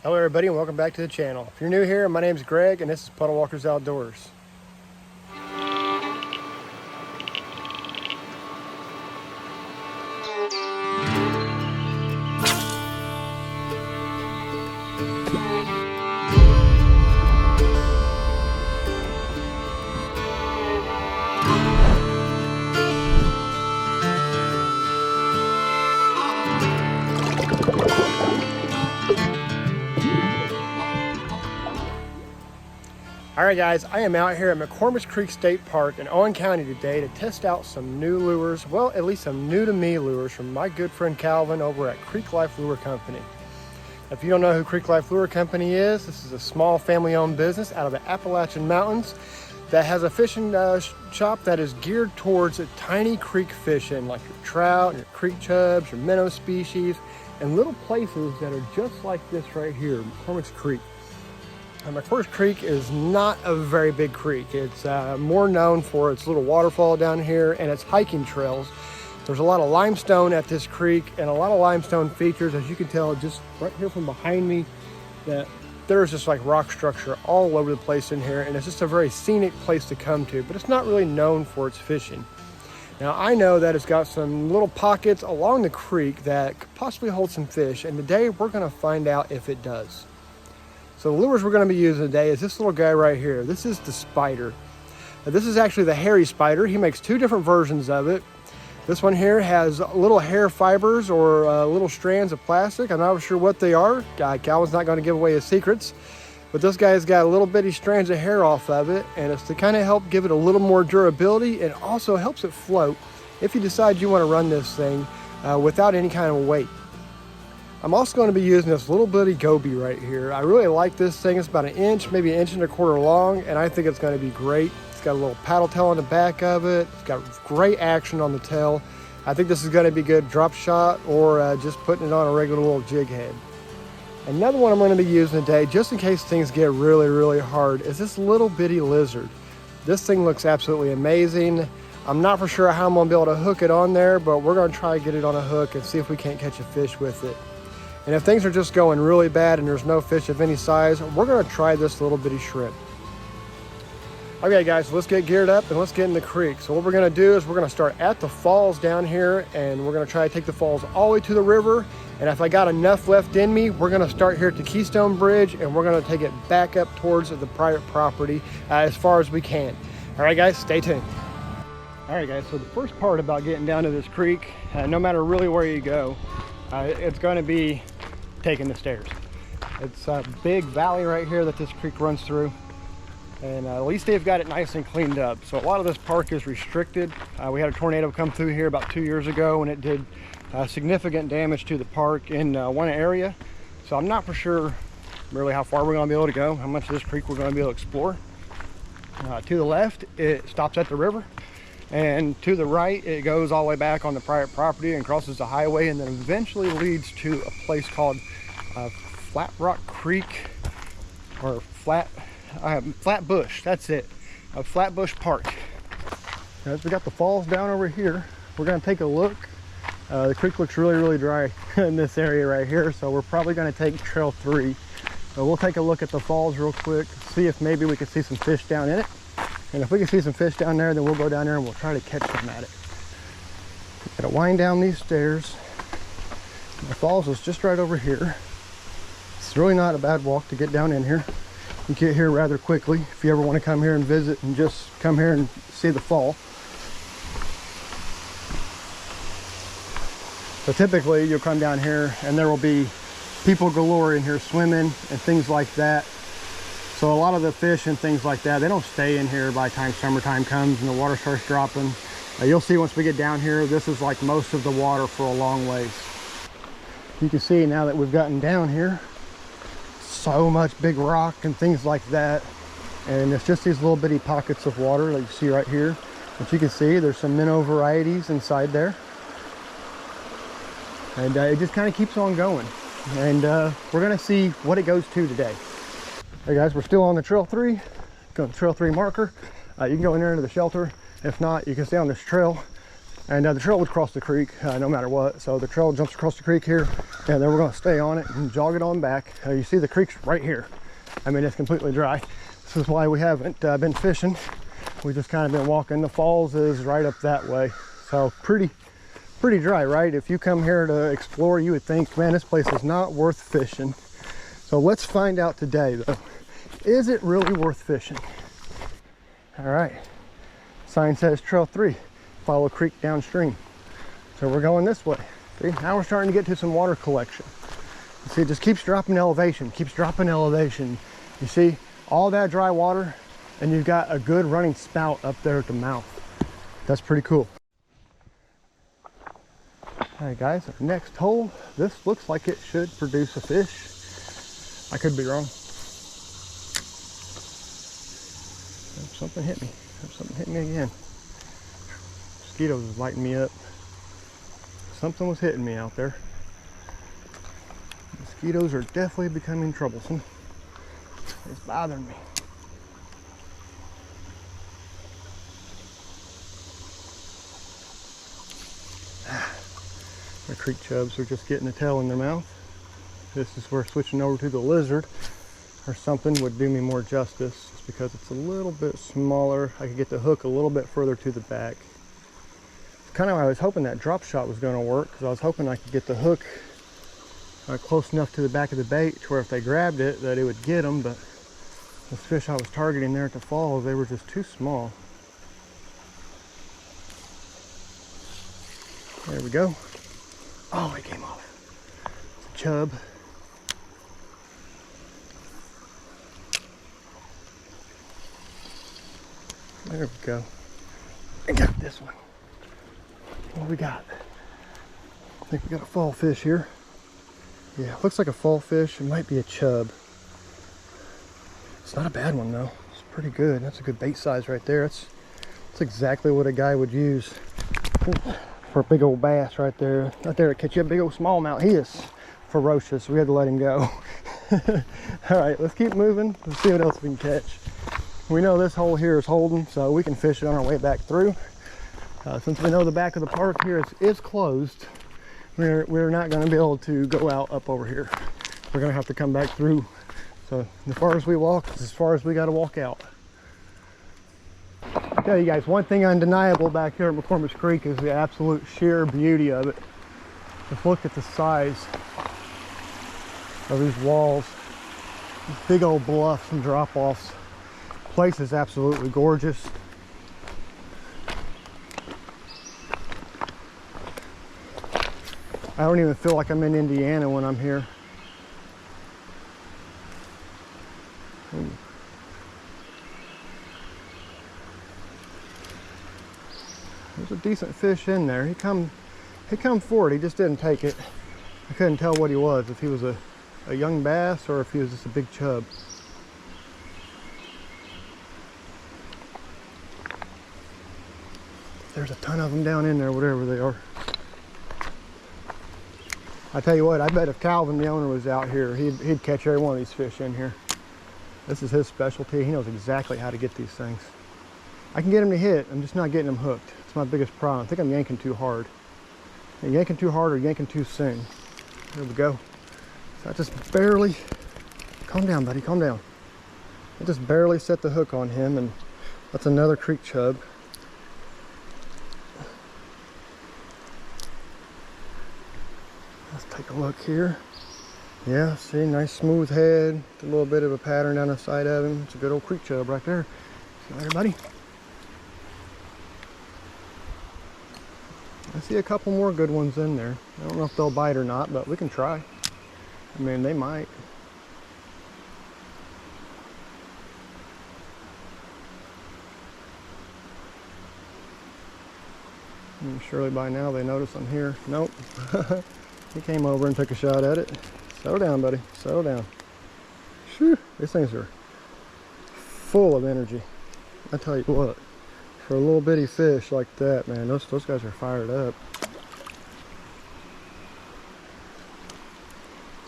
Hello everybody and welcome back to the channel. If you're new here, my name is Greg and this is Puddle Walkers Outdoors. Alright guys, I am out here at McCormicks Creek State Park in Owen County today to test out some new lures, well at least some new to me lures from my good friend Calvin over at Creeklife Lure Company. If you don't know who Creeklife Lure Company is, this is a small family-owned business out of the Appalachian Mountains that has a fishing shop that is geared towards tiny creek fishing like your trout, your creek chubs, your minnow species, and little places that are just like this right here, McCormicks Creek. McCormicks Creek is not a very big creek. It's more known for its little waterfall down here and its hiking trails. There's a lot of limestone at this creek and a lot of limestone features, as you can tell just right here from behind me, that there's just like rock structure all over the place in here, and it's just a very scenic place to come to, but it's not really known for its fishing. Now I know that it's got some little pockets along the creek that could possibly hold some fish, and today we're going to find out if it does. So the lures we're going to be using today is this little guy right here. This is the spider. Now, this is actually the hairy spider. He makes two different versions of it. This one here has little hair fibers or little strands of plastic. I'm not sure what they are. Calvin's not going to give away his secrets. But this guy's got a little bitty strands of hair off of it, and it's to kind of help give it a little more durability, and also helps it float if you decide you want to run this thing without any kind of weight. I'm also going to be using this little bitty goby right here. I really like this thing. It's about an inch, maybe an inch and a quarter long, and I think it's going to be great. It's got a little paddle tail on the back of it. It's got great action on the tail. I think this is going to be good drop shot or just putting it on a regular little jig head. Another one I'm going to be using today, just in case things get really hard, is this little bitty lizard. This thing looks absolutely amazing. I'm not for sure how I'm going to be able to hook it on there, but we're going to try to get it on a hook and see if we can't catch a fish with it. And if things are just going really bad and there's no fish of any size, we're going to try this little bitty shrimp. Okay guys, so let's get geared up and let's get in the creek. So what we're going to do is we're going to start at the falls down here, and we're going to try to take the falls all the way to the river. And if I got enough left in me, we're going to start here at the Keystone Bridge, and we're going to take it back up towards the private property as far as we can. All right guys, stay tuned. All right guys, so the first part about getting down to this creek, no matter really where you go, it's going to be taking the stairs. It's a big valley right here that this creek runs through, and at least they've got it nice and cleaned up. So a lot of this park is restricted. We had a tornado come through here about 2 years ago, and it did significant damage to the park in one area. So I'm not for sure really how far we're going to be able to go, how much of this creek we're going to be able to explore. To the left, it stops at the river, and to the right it goes all the way back on the private property and crosses the highway, and then eventually leads to a place called Flat Rock Creek, or Flatbush. That's it, Flatbush Park. As we got the falls down over here, we're going to take a look. The creek looks really dry in this area right here, so we're probably going to take trail 3. So we'll take a look at the falls real quick, see if maybe we can see some fish down in it. And if we can see some fish down there, then we'll go down there and we'll try to catch them at it. Gotta wind down these stairs. The falls is just right over here. It's really not a bad walk to get down in here. You get here rather quickly if you ever want to come here and visit and just come here and see the fall. So typically you'll come down here and there will be people galore in here swimming and things like that. So a lot of the fish and things like that, they don't stay in here by the time summertime comes and the water starts dropping. You'll see once we get down here, this is like most of the water for a long ways. You can see now that we've gotten down here, so much big rock and things like that. And it's just these little bitty pockets of water like you see right here. But you can see there's some minnow varieties inside there. And it just kind of keeps on going. And we're gonna see what it goes to today. Hey guys, we're still on the trail 3. Go to the trail 3 marker. You can go in there into the shelter. If not, you can stay on this trail. And the trail would cross the creek no matter what. So the trail jumps across the creek here, and then we're gonna stay on it and jog it on back. You see the creek's right here. I mean, it's completely dry. This is why we haven't been fishing. We just kind of been walking. The falls is right up that way. So pretty dry, right? If you come here to explore, you would think, man, this place is not worth fishing. So let's find out today though. Is it really worth fishing? All right, sign says trail 3. Follow creek downstream. So we're going this way. See, now we're starting to get to some water collection. You see, it just keeps dropping elevation, keeps dropping elevation. You see all that dry water, and you've got a good running spout up there at the mouth. That's pretty cool. All right, guys, our next hole. This looks like it should produce a fish. I could be wrong. Something hit me. Something hit me again. Mosquitoes was lighting me up. Something was hitting me out there. Mosquitoes are definitely becoming troublesome. It's bothering me. The creek chubs are just getting a tail in their mouth. This is where switching over to the lizard or something would do me more justice, just because it's a little bit smaller. I could get the hook a little bit further to the back. Kind of, I was hoping that drop shot was going to work, because I was hoping I could get the hook close enough to the back of the bait to where if they grabbed it that it would get them, but the fish I was targeting there at the falls, they were just too small. There we go. Oh, it came off. It's a chub. There we go. I got this one. What do we got? I think we got a fall fish here. Yeah, it looks like a fall fish. It might be a chub. It's not a bad one though. It's pretty good. That's a good bait size right there. That's exactly what a guy would use for a big old bass right there. Right there, catch you a big old smallmouth. He is ferocious. We had to let him go. All right, let's keep moving. Let's see what else we can catch. We know this hole here is holding, so we can fish it on our way back through. Since we know the back of the park here is closed, we're not going to be able to go out up over here. We're going to have to come back through. So as far as we walk, as far as we got to walk out. I'll tell you guys, one thing undeniable back here at McCormicks Creek is the absolute sheer beauty of it. Just look at the size of these walls, these big old bluffs and drop-offs. The place is absolutely gorgeous. I don't even feel like I'm in Indiana when I'm here. Ooh. There's a decent fish in there. He come forward, he just didn't take it. I couldn't tell what he was, if he was a young bass or if he was just a big chub. There's a ton of them down in there, whatever they are. I tell you what, I bet if Calvin, the owner, was out here, he'd catch every one of these fish in here. This is his specialty. He knows exactly how to get these things. I can get him to hit, I'm just not getting him hooked. It's my biggest problem. I think I'm yanking too hard. I'm yanking too hard or yanking too soon. There we go. So I just barely, calm down, buddy, calm down. I just barely set the hook on him, and that's another creek chub. Let's take a look here. Yeah, see, nice smooth head, a little bit of a pattern down the side of him. It's a good old creek chub right there. See you later, buddy. I see a couple more good ones in there. I don't know if they'll bite or not, but we can try. I mean, they might. And surely by now they notice I'm here. Nope. He came over and took a shot at it. Settle down, buddy. Settle down. Whew. These things are full of energy. I tell you what, for a little bitty fish like that, man, those guys are fired up.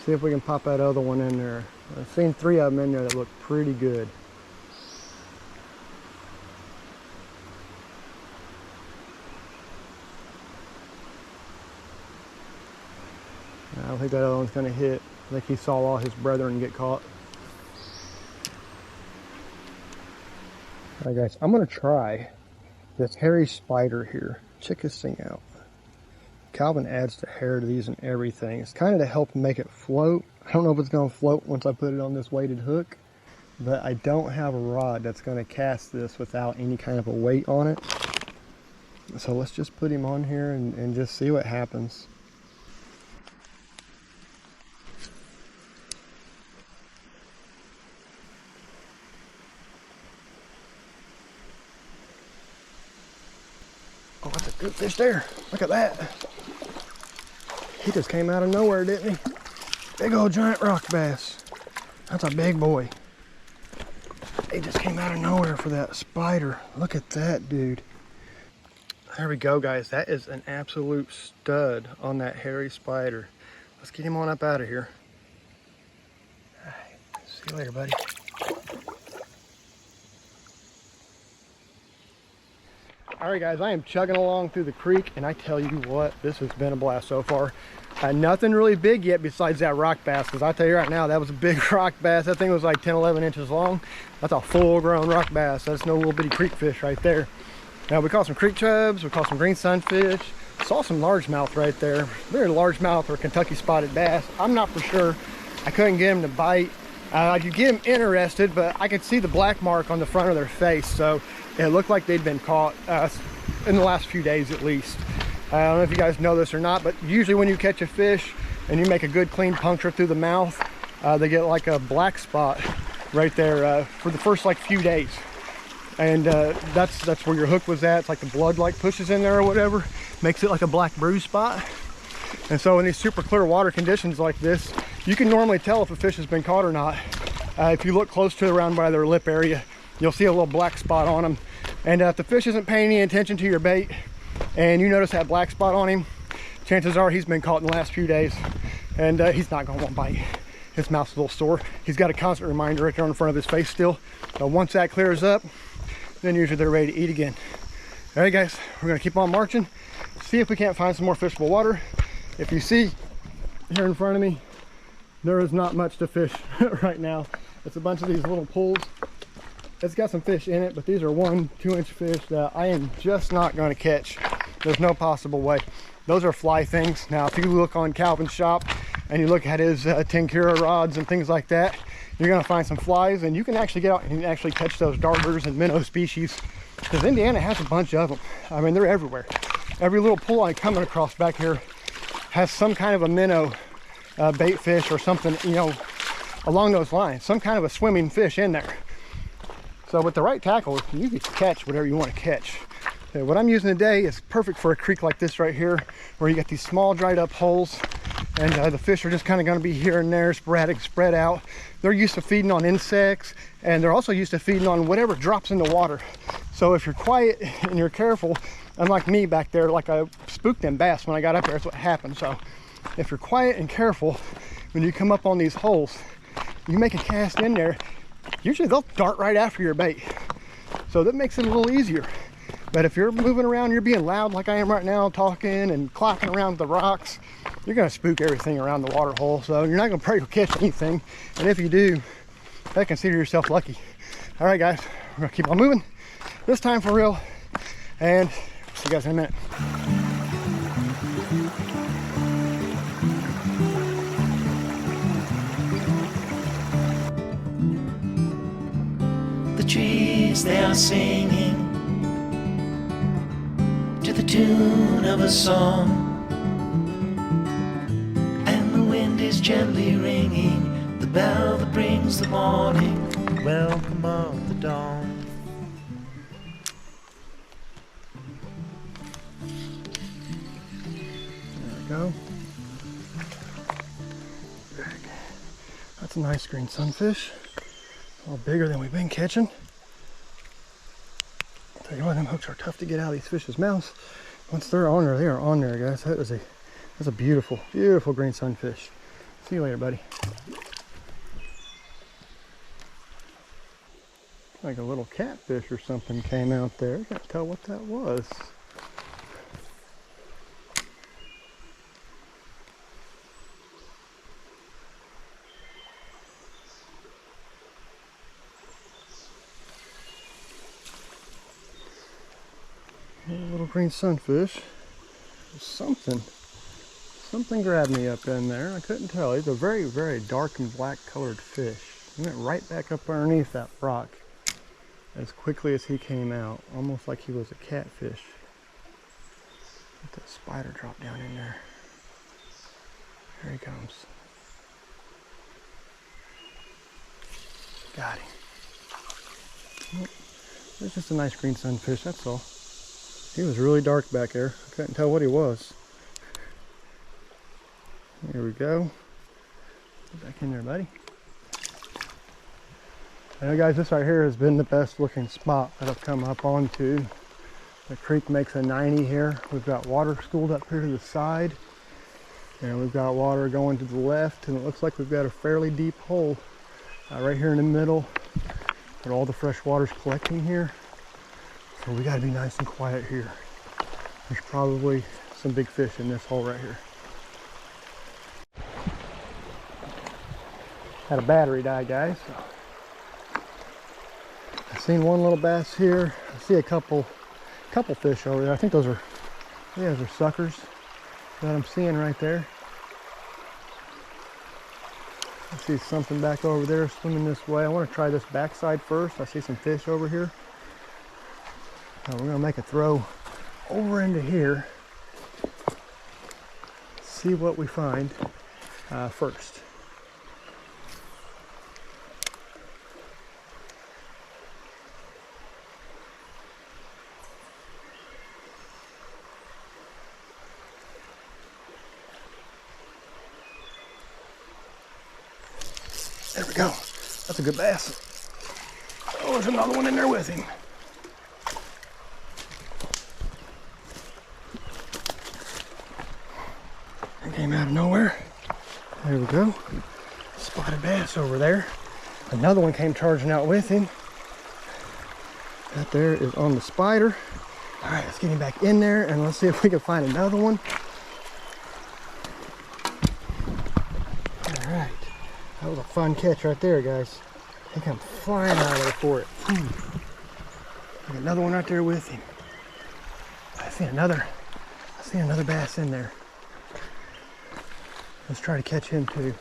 See if we can pop that other one in there. I've seen 3 of them in there that look pretty good. I don't think that other one's gonna hit. I think he saw all his brethren get caught. All right guys, I'm gonna try this hairy spider here. Check this thing out. Calvin adds the hair to these and everything. It's kind of to help make it float. I don't know if it's gonna float once I put it on this weighted hook, but I don't have a rod that's gonna cast this without any kind of a weight on it. So let's just put him on here and just see what happens. Oh, that's a good fish there. Look at that. He just came out of nowhere, didn't he? Big old giant rock bass. That's a big boy. He just came out of nowhere for that spider. Look at that, dude. There we go, guys. That is an absolute stud on that hairy spider. Let's get him on up out of here. All right. See you later, buddy. All right, guys, I am chugging along through the creek, and I tell you what, this has been a blast so far. Nothing really big yet besides that rock bass, because I tell you right now, that was a big rock bass. That thing was like 10, 11 inches long. That's a full-grown rock bass. That's no little bitty creek fish right there. Now, we caught some creek chubs, we caught some green sunfish, saw some largemouth right there. Very largemouth or Kentucky spotted bass. I'm not for sure. I couldn't get them to bite. I could get them interested, but I could see the black mark on the front of their face, so it looked like they'd been caught in the last few days at least. I don't know if you guys know this or not, but usually when you catch a fish and you make a good clean puncture through the mouth, they get like a black spot right there for the first like few days. And that's where your hook was at. It's like the blood like pushes in there or whatever, makes it like a black bruise spot. And so in these super clear water conditions like this, you can normally tell if a fish has been caught or not. If you look close to around by their lip area, you'll see a little black spot on them. And if the fish isn't paying any attention to your bait and you notice that black spot on him, chances are he's been caught in the last few days, and he's not going to want to bite. His mouth's a little sore. He's got a constant reminder right there in front of his face still. But once that clears up, then usually they're ready to eat again. All right, guys, we're going to keep on marching, see if we can't find some more fishable water. If you see here in front of me, there is not much to fish right now. It's a bunch of these little pools. It's got some fish in it, but these are 1-2 inch fish that I am just not going to catch. There's no possible way. Those are fly things. Now, if you look on Calvin's shop and you look at his 10 Kura rods and things like that, you're going to find some flies, and you can actually get out and actually catch those darters and minnow species, because Indiana has a bunch of them. I mean, they're everywhere. Every little pool I'm coming across back here has some kind of a minnow bait fish or something, you know, along those lines, some kind of a swimming fish in there. So with the right tackle, you can catch whatever you want to catch. Okay, what I'm using today is perfect for a creek like this right here, where you got these small dried up holes, and the fish are just kind of going to be here and there, sporadic, spread out. They're used to feeding on insects, and they're also used to feeding on whatever drops in the water. So if you're quiet and you're careful, unlike me back there, like I spooked them bass when I got up there, that's what happened. So if you're quiet and careful, when you come up on these holes, you make a cast in there, usually they'll dart right after your bait. So that makes it a little easier. But if you're moving around, you're being loud like I am right now, talking and clocking around the rocks, you're going to spook everything around the water hole. So you're not going to probably catch anything. And if you do, consider yourself lucky. All right, guys, we're going to keep on moving. This time for real. And see you guys in a minute. The trees, they are singing to the tune of a song, and the wind is gently ringing the bell that brings the morning, welcome of the dawn. There we go. That's a nice green sunfish. A little bigger than we've been catching. I'll tell you what, them hooks are tough to get out of these fish's mouths. Once they're on there, they are on there, guys. That's a beautiful, beautiful green sunfish. See you later, buddy. Like a little catfish or something came out there. I can't tell what that was. Little green sunfish. Something grabbed me up in there. I couldn't tell. He's a very, very dark and black colored fish. He went right back up underneath that rock as quickly as he came out, almost like he was a catfish. Let that spider drop down in there. There he comes. Got him. It's just a nice green sunfish, that's all. He was really dark back there. I couldn't tell what he was. Here we go. Get back in there, buddy. I know, guys, this right here has been the best looking spot that I've come up onto. The creek makes a 90 here. We've got water schooled up here to the side. And we've got water going to the left. And it looks like we've got a fairly deep hole right here in the middle where all the fresh water's collecting here. So we gotta be nice and quiet here. There's probably some big fish in this hole right here. Had a battery die, guys. I've seen one little bass here. I see a couple fish over there. I think those are suckers that I'm seeing right there. I see something back over there swimming this way. I want to try this backside first. I see some fish over here. We're gonna make a throw over into here. See what we find first. There we go. That's a good bass. Oh, there's another one in there with him. It came out of nowhere. There we go. Spotted bass over there. Another one came charging out with him. That there is on the spider. All right, let's get him back in there and let's see if we can find another one. All right. That was a fun catch right there, guys. I think I'm flying out of there for it. Got another one right there with him. I see another bass in there. Let's try to catch him too.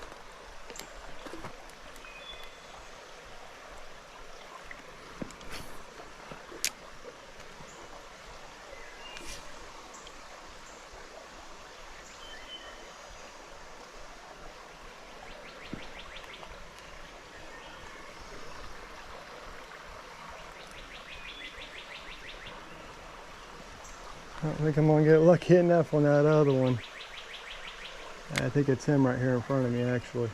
I don't think I'm gonna get lucky enough on that other one. I think it's him right here in front of me, actually.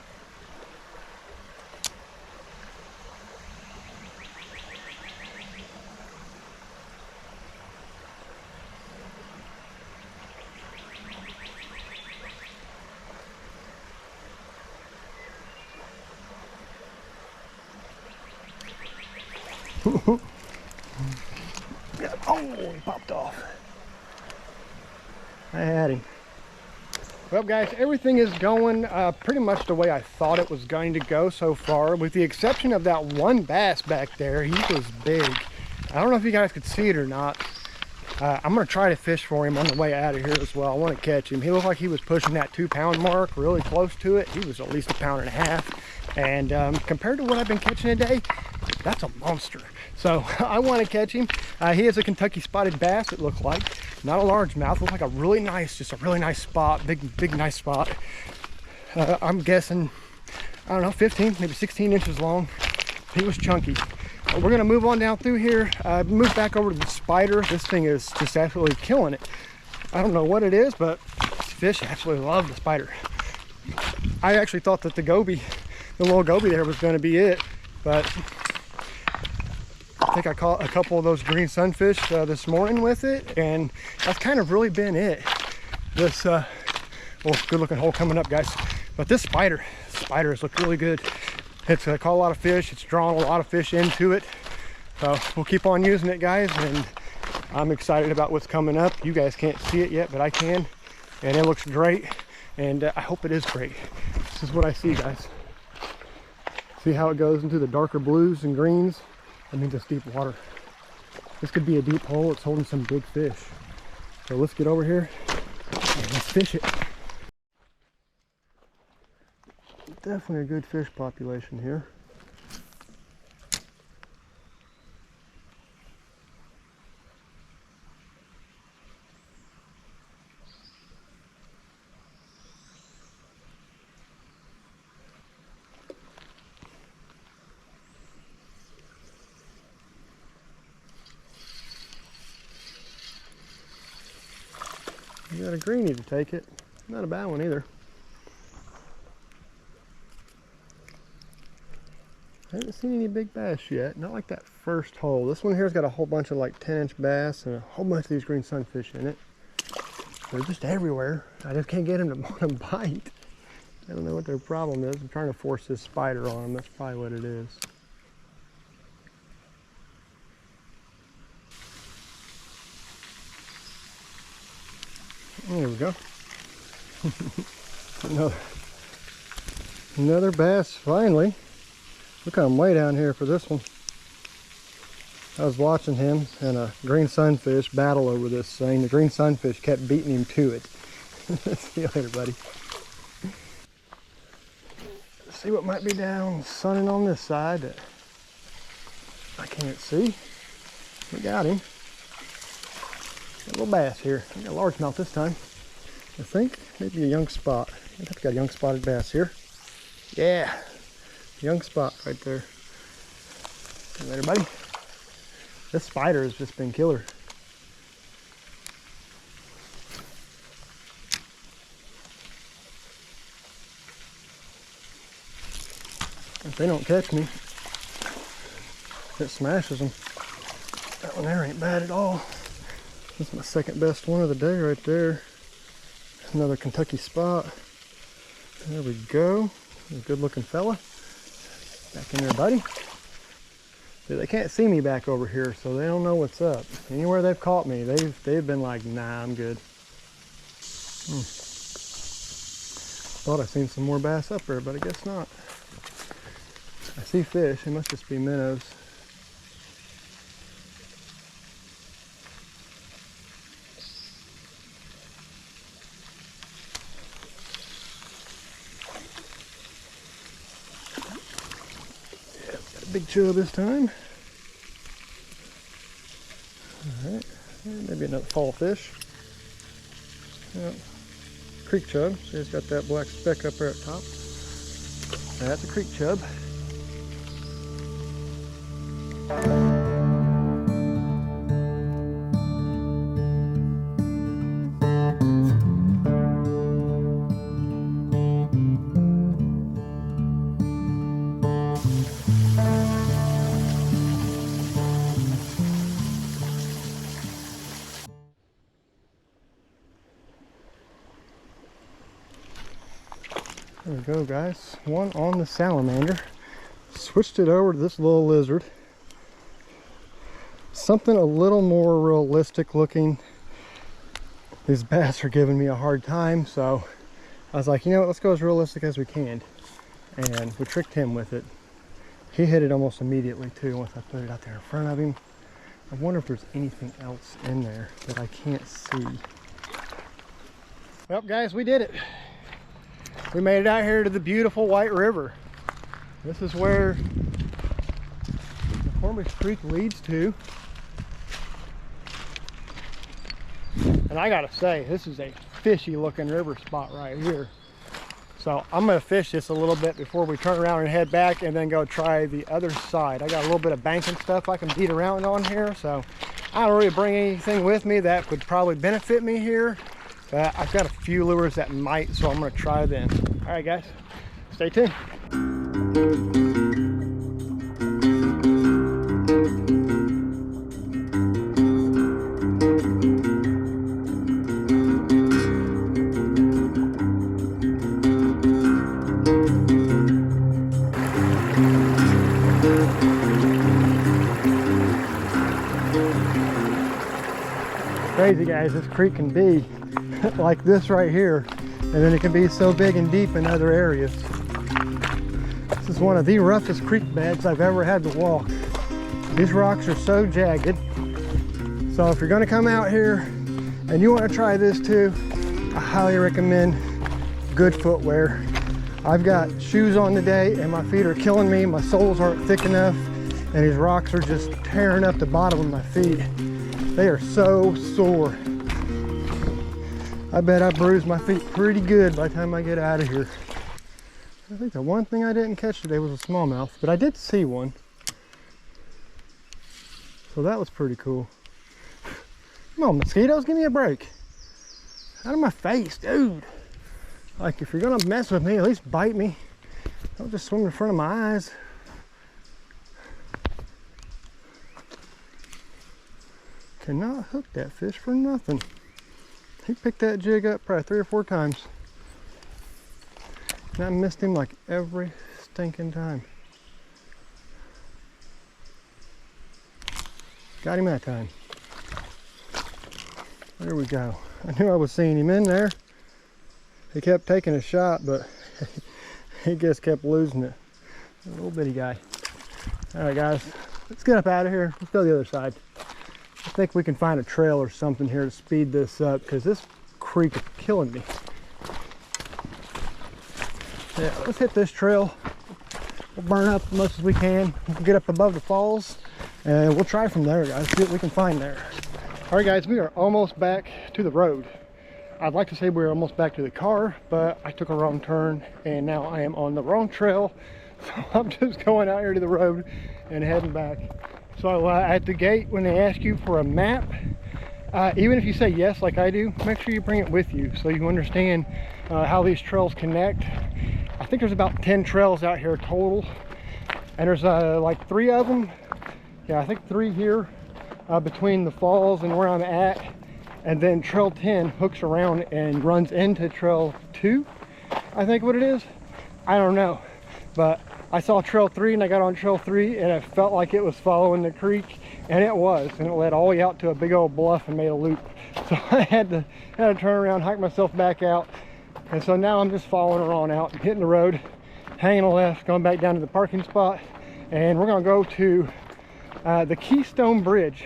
Oh, he popped off. I had him. Well, guys, everything is going pretty much the way I thought it was going to go so far, with the exception of that one bass back there. He was big. I don't know if you guys could see it or not. I'm going to try to fish for him on the way out of here as well. I want to catch him. He looked like he was pushing that 2-pound mark, really close to it. He was at least 1.5 pounds. And compared to what I've been catching today, that's a monster. So I want to catch him. He is a Kentucky spotted bass, it looked like. Not a largemouth, looks like a really nice, just a really nice spot, big nice spot. I'm guessing, I don't know, 15, maybe 16 inches long. He was chunky. We're gonna move on down through here, move back over to the spider. This thing is just absolutely killing it. I don't know what it is, but fish absolutely love the spider. I actually thought that the little goby there was gonna be it, but I think I caught a couple of those green sunfish this morning with it, and that's kind of really been it. This, well, good looking hole coming up, guys. But this spider has looked really good. It's caught a lot of fish. It's drawn a lot of fish into it. So we'll keep on using it, guys, and I'm excited about what's coming up. You guys can't see it yet, but I can, and it looks great, and I hope it is great. This is what I see, guys. See how it goes into the darker blues and greens? That means it's deep water. This could be a deep hole. It's holding some big fish. So let's get over here and let's fish it. Definitely a good fish population here. You got a greenie to take it. Not a bad one either. I haven't seen any big bass yet. Not like that first hole. This one here's got a whole bunch of like 10-inch bass and a whole bunch of these green sunfish in it. They're just everywhere. I just can't get them to want to bite. I don't know what their problem is. I'm trying to force this spider on them. That's probably what it is. There we go. another bass finally. Look, I'm way down here for this one. I was watching him and a green sunfish battle over this thing. The green sunfish kept beating him to it. See you later, buddy. Let's see what might be down sunning on this side that I can't see. We got him. Got a little bass here. I got a largemouth this time. I think maybe a young spot. I think we got a young spotted bass here. Yeah, young spot right there. See you later, buddy. This spider has just been killer. If they don't catch me, it smashes them. That one there ain't bad at all. That's my second best one of the day right there. Another Kentucky spot. There we go. A good looking fella. Back in there, buddy. See, they can't see me back over here, so they don't know what's up. Anywhere they've caught me, they've been like, nah, I'm good. Thought I seen some more bass up there, but I guess not. I see fish. They must just be minnows. Big chub this time. Alright, maybe another fall fish. Yep. Creek chub. See, it's got that black speck up there at top. That's a creek chub. There we go, guys. One on the salamander. Switched it over to this little lizard. Something a little more realistic looking. These bass are giving me a hard time, so I was like, you know what, let's go as realistic as we can. And we tricked him with it. He hit it almost immediately too once I put it out there in front of him. I wonder if there's anything else in there that I can't see. Well, guys, we did it. We made it out here to the beautiful White River. This is where McCormicks Creek leads to. And I gotta say, this is a fishy looking river spot right here. So I'm gonna fish this a little bit before we turn around and head back and then go try the other side. I got a little bit of banking stuff I can beat around on here, so I don't really bring anything with me that would probably benefit me here. But I've got a few lures that might, so I'm gonna try them. All right, guys, stay tuned. Crazy, guys, this creek can be like this right here, and then it can be so big and deep in other areas. This is one of the roughest creek beds I've ever had to walk. These rocks are so jagged. So if you're gonna come out here and you wanna try this too, I highly recommend good footwear. I've got shoes on today and my feet are killing me. My soles aren't thick enough and these rocks are just tearing up the bottom of my feet. They are so sore. I bet I bruised my feet pretty good by the time I get out of here. I think the one thing I didn't catch today was a smallmouth, but I did see one. So that was pretty cool. Come on, mosquitoes, give me a break. Out of my face, dude. Like, if you're gonna mess with me, at least bite me. Don't just swim in front of my eyes. Cannot hook that fish for nothing. He picked that jig up probably 3 or 4 times. And I missed him like every stinking time. Got him that time. There we go. I knew I was seeing him in there. He kept taking a shot, but he just kept losing it. A little bitty guy. All right, guys, let's get up out of here. Let's go to the other side. I think we can find a trail or something here to speed this up because this creek is killing me. Yeah, let's hit this trail. We'll burn up as much as we can. We'll get up above the falls and we'll try from there, guys. See what we can find there. All right, guys, we are almost back to the road. I'd like to say we're almost back to the car, but I took a wrong turn and now I am on the wrong trail. So I'm just going out here to the road and heading back. So at the gate, when they ask you for a map, even if you say yes like I do, make sure you bring it with you so you understand how these trails connect. I think there's about 10 trails out here total, and there's like 3 of them. Yeah, I think 3 here between the falls and where I'm at, and then trail 10 hooks around and runs into trail 2, I think what it is. I don't know, but I saw trail 3 and I got on trail 3 and it felt like it was following the creek, and it was, and it led all the way out to a big old bluff and made a loop. So I had to turn around, hike myself back out, and so now I'm just following her on out, hitting the road, hanging a left, going back down to the parking spot, and we're gonna go to the Keystone Bridge.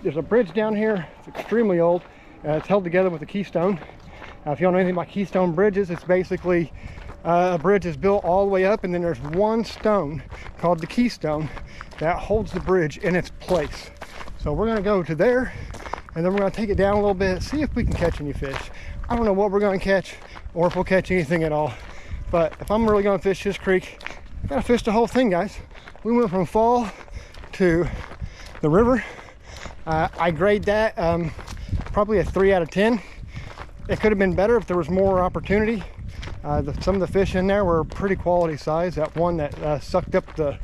There's a bridge down here. It's extremely old. It's held together with the Keystone. If you don't know anything about Keystone bridges, it's basically a bridge is built all the way up, and then there's one stone called the Keystone that holds the bridge in its place. So we're gonna go to there, and then we're gonna take it down a little bit, see if we can catch any fish. I don't know what we're gonna catch or if we'll catch anything at all, but if I'm really gonna fish this creek, I gotta fish the whole thing, guys. We went from fall to the river. I grade that probably a 3 out of 10. It could have been better if there was more opportunity. Some of the fish in there were pretty quality size. That one that sucked up the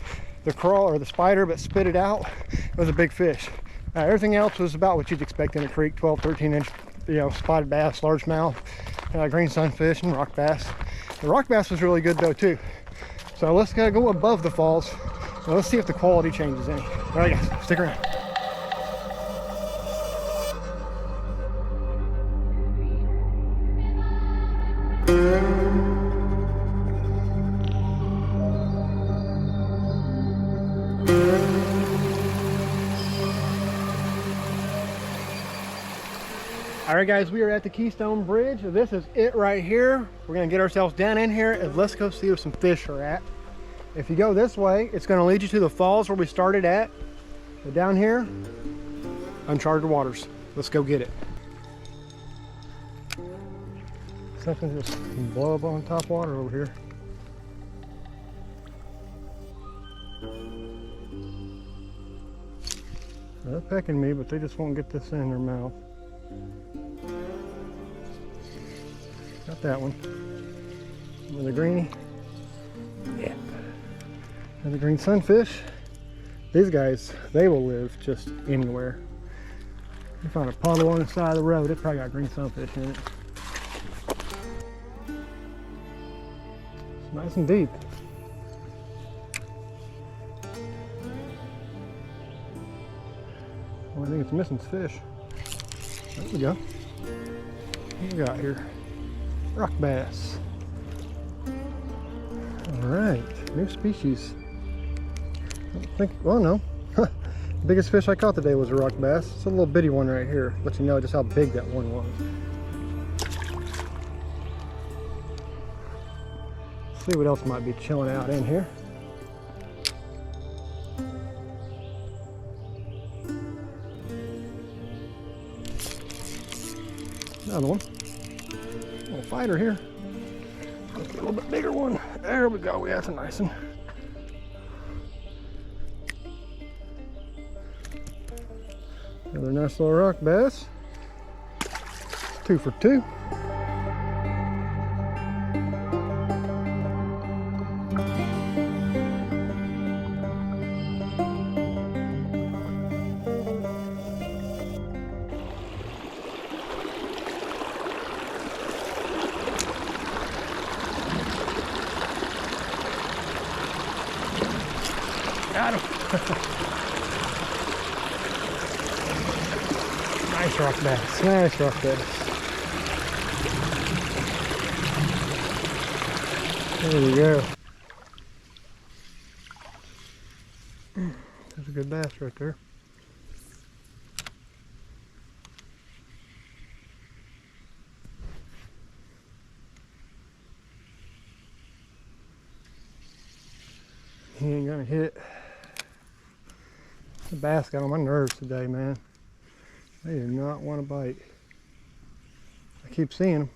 crawl or the spider but spit it out, it was a big fish. Everything else was about what you'd expect in a creek, 12, 13 inch, spotted bass, largemouth, green sunfish, and rock bass. The rock bass was really good though too. So let's go above the falls and let's see if the quality changes any. All right, guys, stick around. All right, guys, we are at the Keystone Bridge. This is it right here. We're gonna get ourselves down in here and let's go see where some fish are at. If you go this way, it's gonna lead you to the falls where we started at. But down here, uncharted waters. Let's go get it. Something just blow up on top water over here. They're pecking me, but they just won't get this in their mouth. Got that one. Another greenie. Yep. Another green sunfish. These guys, they will live just anywhere. You find a puddle on the side of the road, it probably got green sunfish in it. It's nice and deep. Only thing it's missing is fish. There we go. What we got here? Rock bass. All right, new species. I don't think, well, no. Biggest fish I caught today was a rock bass. It's a little bitty one right here. Let you know just how big that one was. See what else might be chilling out in here. Another one. A little fighter here. Let's get a little bit bigger one. There we go. Yeah, that's a nice one. Another nice little rock bass. 2 for 2. Got him. Nice rock bass. Nice rock bass. There we go. That's a good bass right there. He ain't gonna hit. The bass got on my nerves today, man. They do not want to bite. I keep seeing them.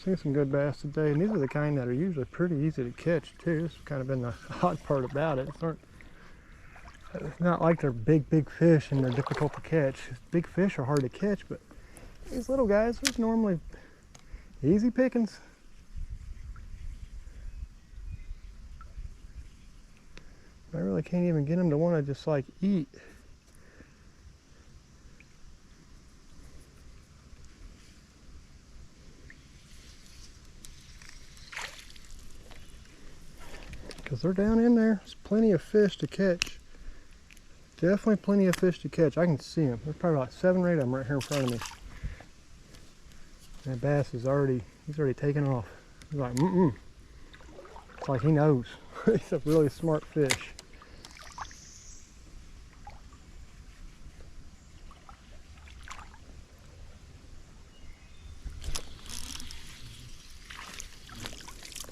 Seen some good bass today, and these are the kind that are usually pretty easy to catch too. This has kind of been the odd part about it. It's not like they're big fish and they're difficult to catch. Big fish are hard to catch, but these little guys, there's normally easy pickings. I really can't even get them to want to just like eat. Because they're down in there. There's plenty of fish to catch. Definitely plenty of fish to catch. I can see them. There's probably like 7 or 8 of them right here in front of me. That bass is already, he's already taken off. He's like, It's like he knows. He's a really smart fish.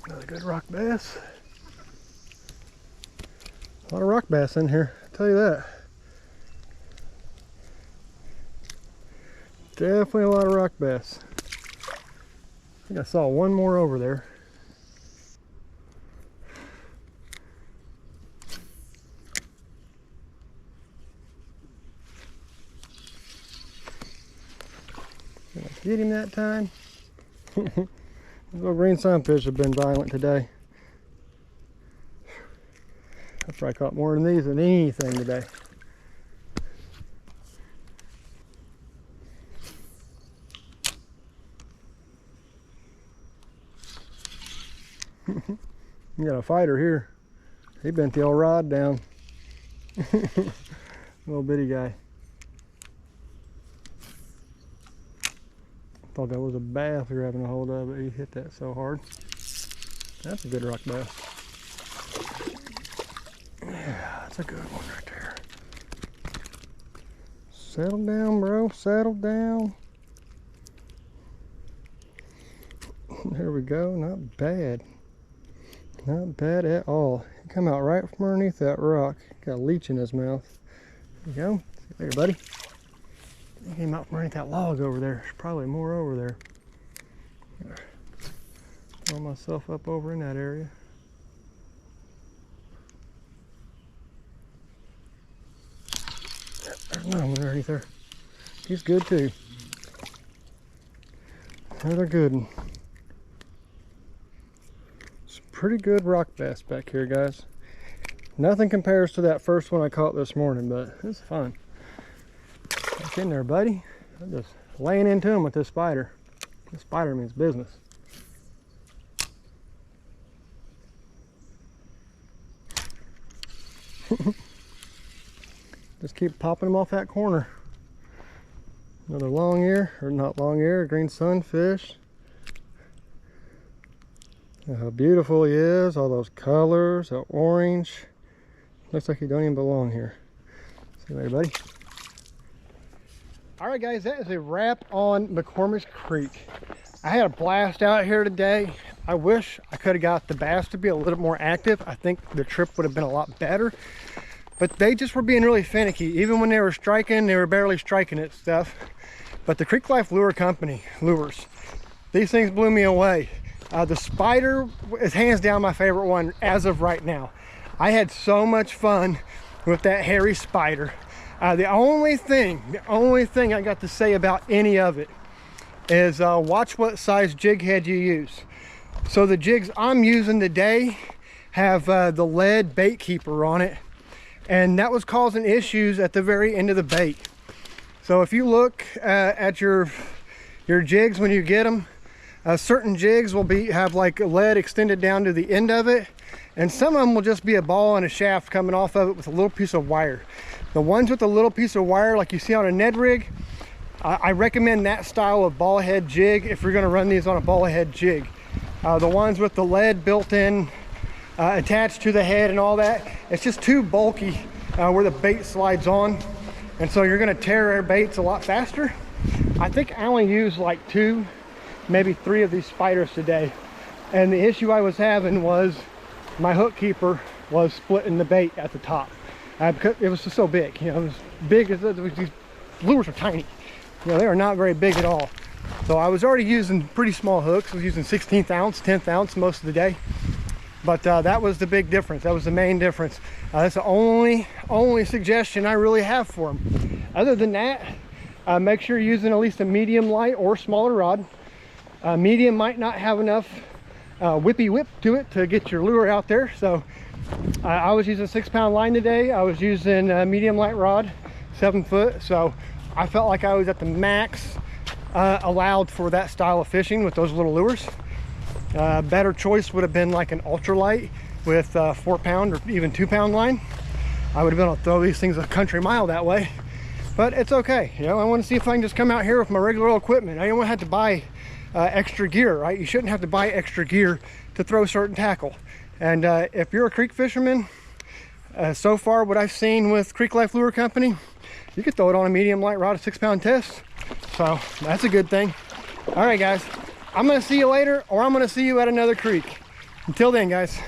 Another good rock bass. A lot of rock bass in here, I'll tell you that. Definitely a lot of rock bass. I think I saw one more over there. Did I get him that time? Little green sunfish have been violent today. I probably caught more than these than anything today. You got a fighter here. He bent the old rod down. Little bitty guy. Thought that was a bass we were having a hold of, but he hit that so hard. That's a good rock bass. Yeah, that's a good one right there. Settle down, bro. Settle down. There we go. Not bad. Not bad at all. He come out right from underneath that rock. Got a leech in his mouth. There you go. See you later, buddy. He came out from underneath that log over there. There's probably more over there. Throw myself up over in that area. There's another one underneath there. He's good too. Another good one. Some pretty good rock bass back here, guys. Nothing compares to that first one I caught this morning, but it's fun. Get in there, buddy. I'm just laying into him with this spider. This spider means business. Just keep popping them off that corner. Another long ear, or not long ear, green sunfish. How beautiful he is, all those colors, the orange, Looks like you don't even belong here. See you later, buddy. All right, guys, that is a wrap on McCormicks Creek. I had a blast out here today. I wish I could have got the bass to be a little more active. I think the trip would have been a lot better, but they just were being really finicky. Even when they were striking, they were barely striking at stuff. But the Creeklife Lure Company lures, these things blew me away. The spider is hands down my favorite one as of right now. I had so much fun with that hairy spider. The only thing I got to say about any of it is watch what size jig head you use. So the jigs I'm using today have the lead bait keeper on it, and that was causing issues at the very end of the bait. So if you look at your jigs when you get them, certain jigs will have like lead extended down to the end of it, and some of them will just be a ball and a shaft coming off of it with a little piece of wire. The ones with the little piece of wire like you see on a Ned rig, I recommend that style of ball head jig if you're going to run these on a ball head jig. The ones with the lead built in, attached to the head and all that, it's just too bulky where the bait slides on, and so you're going to tear our baits a lot faster. I think I only used like 2, maybe 3 of these spiders today, and the issue I was having was my hook keeper was splitting the bait at the top. Because it was just so big, you know, it was big as these lures are tiny. You know, they are not very big at all. So I was already using pretty small hooks. I was using 16th ounce, 10th ounce most of the day. But that was the big difference. That was the main difference. That's the only suggestion I really have for them. Other than that, make sure you're using at least a medium light or smaller rod. Medium might not have enough whippy whip to it to get your lure out there. So I was using a 6-pound line today. I was using a medium light rod, 7 foot. So I felt like I was at the max allowed for that style of fishing with those little lures. Better choice would have been like an ultralight with 4-pound or even 2-pound line. I would have been able to throw these things a country mile that way, but it's okay. You know, I want to see if I can just come out here with my regular old equipment. I don't want to have to buy extra gear, right? You shouldn't have to buy extra gear to throw certain tackle. And if you're a creek fisherman, so far what I've seen with Creeklife Lure Company, you could throw it on a medium light rod, a 6-pound test. So that's a good thing. All right, guys, I'm gonna see you later, or I'm gonna see you at another creek. Until then, guys.